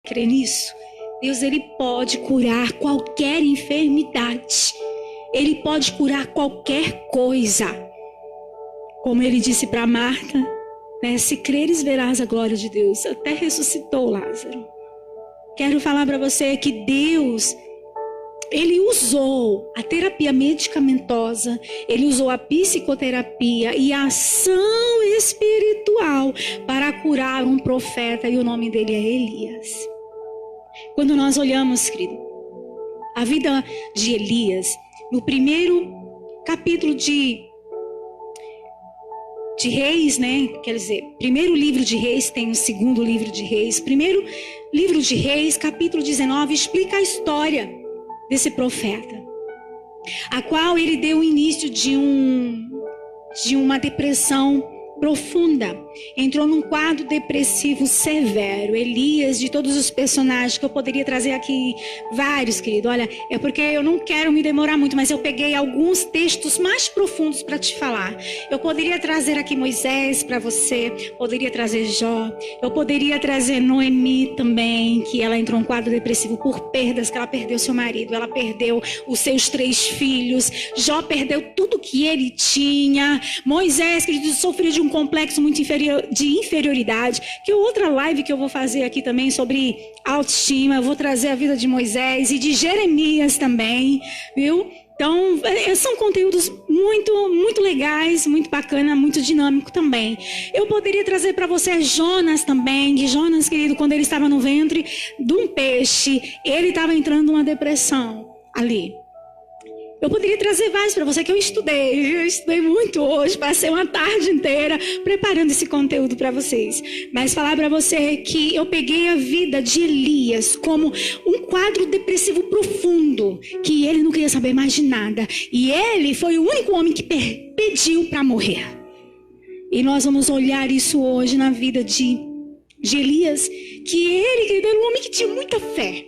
crê nisso? Deus, Ele pode curar qualquer enfermidade. Ele pode curar qualquer coisa. Como Ele disse para Marta, né? Se creres, verás a glória de Deus. Até ressuscitou Lázaro. Quero falar para você que Deus, Ele usou a terapia medicamentosa, Ele usou a psicoterapia e a ação espiritual para curar um profeta, e o nome dele é Elias. Quando nós olhamos, querido, a vida de Elias, no primeiro capítulo de Reis, né? Quer dizer, primeiro livro de Reis tem o segundo livro de Reis. Primeiro livro de Reis, capítulo 19, explica a história desse profeta, a qual ele deu o início de uma depressão profunda. Entrou num quadro depressivo severo. Elias, de todos os personagens que eu poderia trazer aqui, vários, querido. Olha, é porque eu não quero me demorar muito, mas eu peguei alguns textos mais profundos para te falar. Eu poderia trazer aqui Moisés para você, poderia trazer Jó, eu poderia trazer Noemi também, que ela entrou num quadro depressivo por perdas, que ela perdeu seu marido, ela perdeu os seus 3 filhos, Jó perdeu tudo que ele tinha, Moisés, querido, sofreu de um complexo muito de inferioridade, que é outra live que eu vou fazer aqui também sobre autoestima. Eu vou trazer a vida de Moisés e de Jeremias também, viu? Então, são conteúdos muito legais, muito bacana, muito dinâmico também. Eu poderia trazer para você Jonas também, que Jonas, querido, quando ele estava no ventre de um peixe, ele estava entrando numa depressão ali. Eu poderia trazer vários para você que eu estudei muito hoje, passei uma tarde inteira preparando esse conteúdo para vocês. Mas falar para você que eu peguei a vida de Elias como um quadro depressivo profundo, que ele não queria saber mais de nada. E ele foi o único homem que pediu para morrer. E nós vamos olhar isso hoje na vida de Elias, que ele era um homem que tinha muita fé.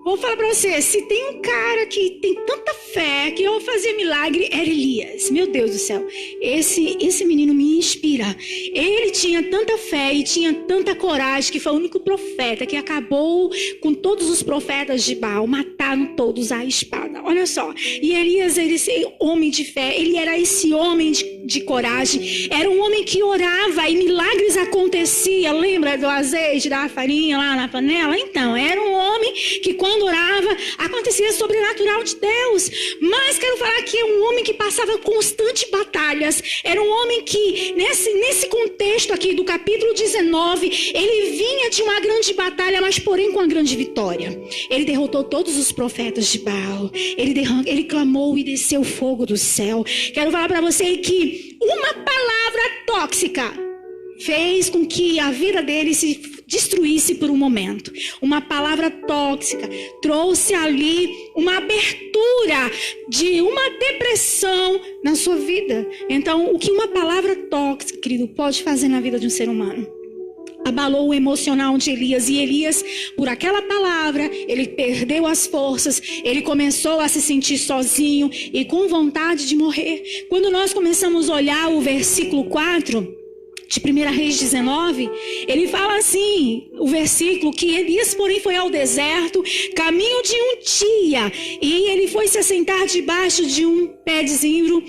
Vou falar para você, se tem um cara que tem tanta fé, que eu fazia milagre, era Elias. Meu Deus do céu, esse menino me inspira. Ele tinha tanta fé e tinha tanta coragem, que foi o único profeta que acabou com todos os profetas de Baal, mataram todos à espada. Olha só, e Elias era esse homem de fé, ele era esse homem de coragem, era um homem que orava e milagres aconteciam. Lembra do azeite, da farinha lá na panela? Então, era um homem que quando orava, acontecia sobrenatural de Deus. Mas quero falar que é um homem que passava constantes batalhas. Era um homem que, nesse contexto aqui do capítulo 19, ele vinha de uma grande batalha, mas porém com uma grande vitória. Ele derrotou todos os profetas de Baal. Ele clamou e desceu fogo do céu. Quero falar para você que uma palavra tóxica fez com que a vida dele se destruísse por um momento. Uma palavra tóxica trouxe ali uma abertura de uma depressão na sua vida. Então, o que uma palavra tóxica, querido, pode fazer na vida de um ser humano? Abalou o emocional de Elias, e Elias, por aquela palavra, ele perdeu as forças, ele começou a se sentir sozinho e com vontade de morrer. Quando nós começamos a olhar o versículo 4 de 1 Reis 19, ele fala assim, o versículo, que Elias, porém, foi ao deserto, caminho de um dia, e ele foi se assentar debaixo de um pé de zimbro,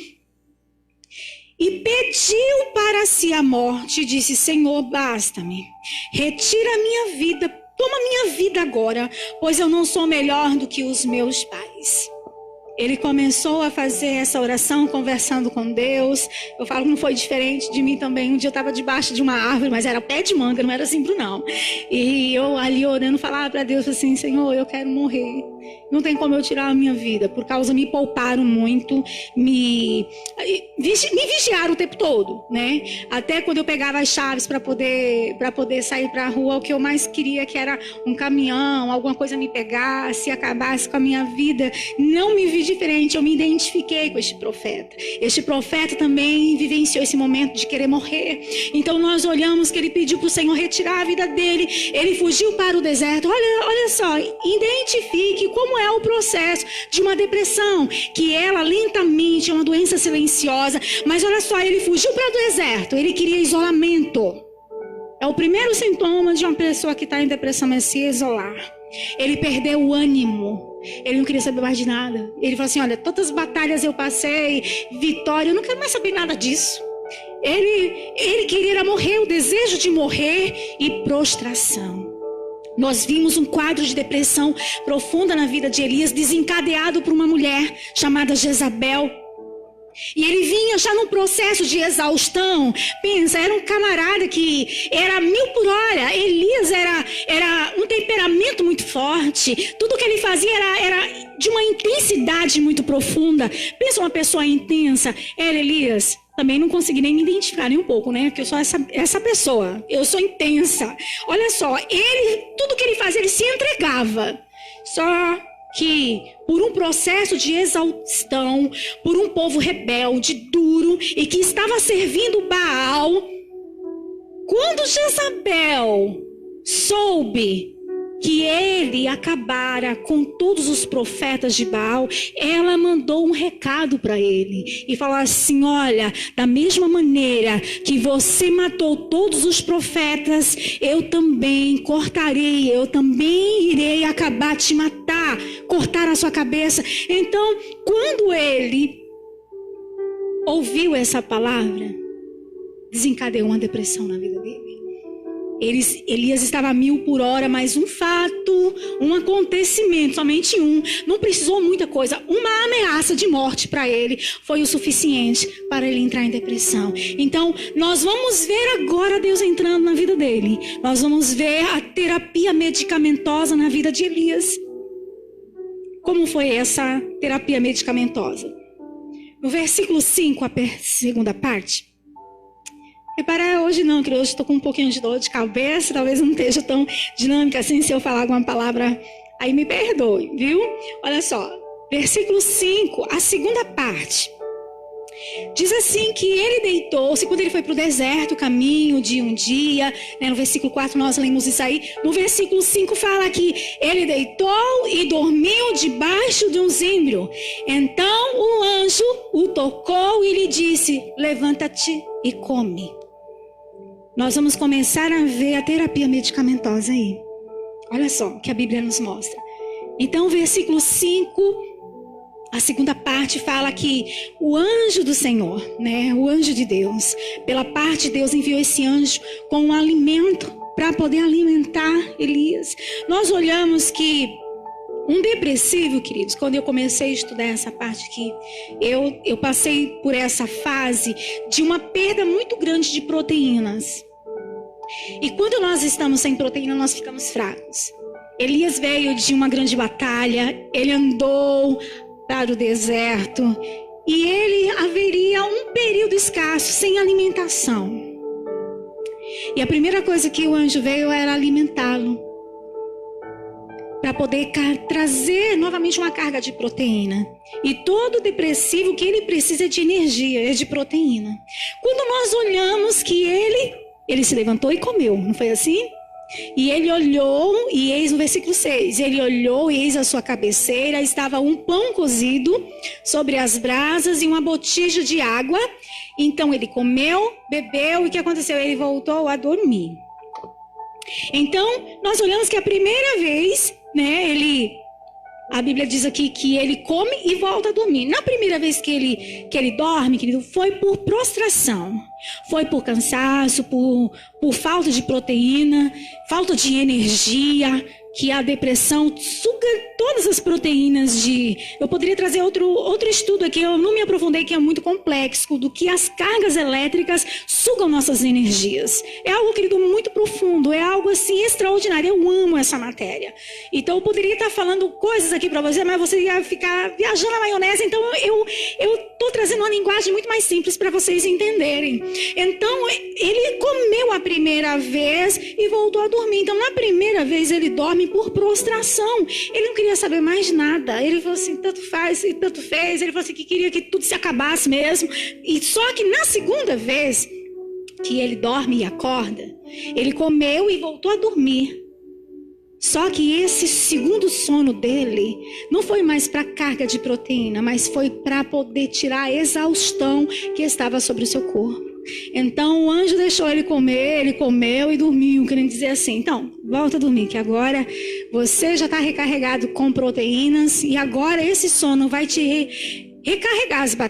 e pediu para si a morte, disse: Senhor, basta-me, retira a minha vida, toma minha vida agora, pois eu não sou melhor do que os meus pais. Ele começou a fazer essa oração conversando com Deus. Eu falo que não foi diferente de mim também. Um dia eu estava debaixo de uma árvore, mas era pé de manga, não era zimbro não. E eu ali orando falava para Deus assim: Senhor, eu quero morrer. Não tem como eu tirar a minha vida, por causa me pouparam muito, me vigiaram o tempo todo, né? Até quando eu pegava as chaves para poder sair para a rua, o que eu mais queria que era um caminhão, alguma coisa me pegasse, acabasse com a minha vida. Não me vi diferente, eu me identifiquei com este profeta. Este profeta também vivenciou esse momento de querer morrer. Então nós olhamos que ele pediu para o Senhor retirar a vida dele. Ele fugiu para o deserto. Olha só, identifique como é o processo de uma depressão, que ela lentamente é uma doença silenciosa. Mas olha só, ele fugiu para o deserto, ele queria isolamento. É o primeiro sintoma de uma pessoa que está em depressão, é se isolar. Ele perdeu o ânimo. Ele não queria saber mais de nada. Ele falou assim, olha, todas as batalhas eu passei, vitória, eu não quero mais saber nada disso. Ele queria morrer, o desejo de morrer e prostração. Nós vimos um quadro de depressão profunda na vida de Elias, desencadeado por uma mulher chamada Jezabel. E ele vinha já num processo de exaustão. Pensa, era um camarada que era 1000 por hora. Elias era um temperamento muito forte. Tudo que ele fazia era de uma intensidade muito profunda. Pensa uma pessoa intensa. Era Elias. Também não consegui nem me identificar nem um pouco, né? Porque eu sou essa pessoa. Eu sou intensa. Olha só, tudo que ele fazia, ele se entregava. Só que por um processo de exaustão, por um povo rebelde, duro e que estava servindo Baal, quando Jezabel soube que ele acabara com todos os profetas de Baal, ela mandou um recado para ele e falou assim, olha, da mesma maneira que você matou todos os profetas, eu também cortarei, eu também irei acabar te matar, cortar a sua cabeça. Então, quando ele ouviu essa palavra, desencadeou uma depressão na vida dele. Elias estava a 1000 por hora, mas um fato, um acontecimento, somente um, não precisou muita coisa, uma ameaça de morte para ele foi o suficiente para ele entrar em depressão. Então, nós vamos ver agora Deus entrando na vida dele. Nós vamos ver a terapia medicamentosa na vida de Elias. Como foi essa terapia medicamentosa? No versículo 5, a segunda parte. Reparar hoje não, que hoje estou com um pouquinho de dor de cabeça, talvez não esteja tão dinâmica assim, se eu falar alguma palavra, aí me perdoe, viu? Olha só, versículo 5, a segunda parte. Diz assim que ele deitou-se, quando ele foi para o deserto, caminho de um dia, né, no versículo 4 nós lemos isso aí, no versículo 5 fala que ele deitou e dormiu debaixo de um zimbro. Então o anjo o tocou e lhe disse, levanta-te e come. Nós vamos começar a ver a terapia medicamentosa aí. Olha só o que a Bíblia nos mostra. Então, versículo 5, a segunda parte fala que o anjo do Senhor, né, o anjo de Deus, pela parte de Deus enviou esse anjo com um alimento para poder alimentar Elias. Nós olhamos que um depressivo, queridos, quando eu comecei a estudar essa parte aqui, eu passei por essa fase de uma perda muito grande de proteínas. E quando nós estamos sem proteína, nós ficamos fracos. Elias veio de uma grande batalha, ele andou para o deserto e ele haveria um período escasso, sem alimentação. E a primeira coisa que o anjo veio era alimentá-lo, para poder trazer novamente uma carga de proteína. E todo depressivo, o que ele precisa é de energia, é de proteína. Quando nós olhamos que ele se levantou e comeu, não foi assim? E ele olhou, e eis no versículo 6, ele olhou e eis a sua cabeceira, estava um pão cozido sobre as brasas e uma botija de água. Então ele comeu, bebeu, e o que aconteceu? Ele voltou a dormir. Então, nós olhamos que a primeira vez, né, a Bíblia diz aqui que ele come e volta a dormir. Na primeira vez que ele dorme, querido, foi por prostração. Foi por cansaço, por falta de proteína, falta de energia, que a depressão suga todas as proteínas eu poderia trazer outro estudo aqui, eu não me aprofundei, que é muito complexo, do que as cargas elétricas sugam nossas energias. É algo, querido, muito profundo, é algo assim extraordinário, eu amo essa matéria. Então eu poderia estar falando coisas aqui para você, mas você ia ficar viajando na maionese, então eu estou trazendo uma linguagem muito mais simples para vocês entenderem. Então ele comeu a primeira vez e voltou a dormir. Então na primeira vez ele dorme por prostração. Ele não queria saber mais nada. Ele falou assim, tanto faz e tanto fez. Ele falou assim que queria que tudo se acabasse mesmo. E só que na segunda vez que ele dorme e acorda, ele comeu e voltou a dormir. Só que esse segundo sono dele não foi mais para carga de proteína, mas foi para poder tirar a exaustão que estava sobre o seu corpo. Então o anjo deixou ele comer, ele comeu e dormiu, querendo dizer assim, então, volta a dormir, que agora você já está recarregado com proteínas e agora esse sono vai te recarregar as baterias.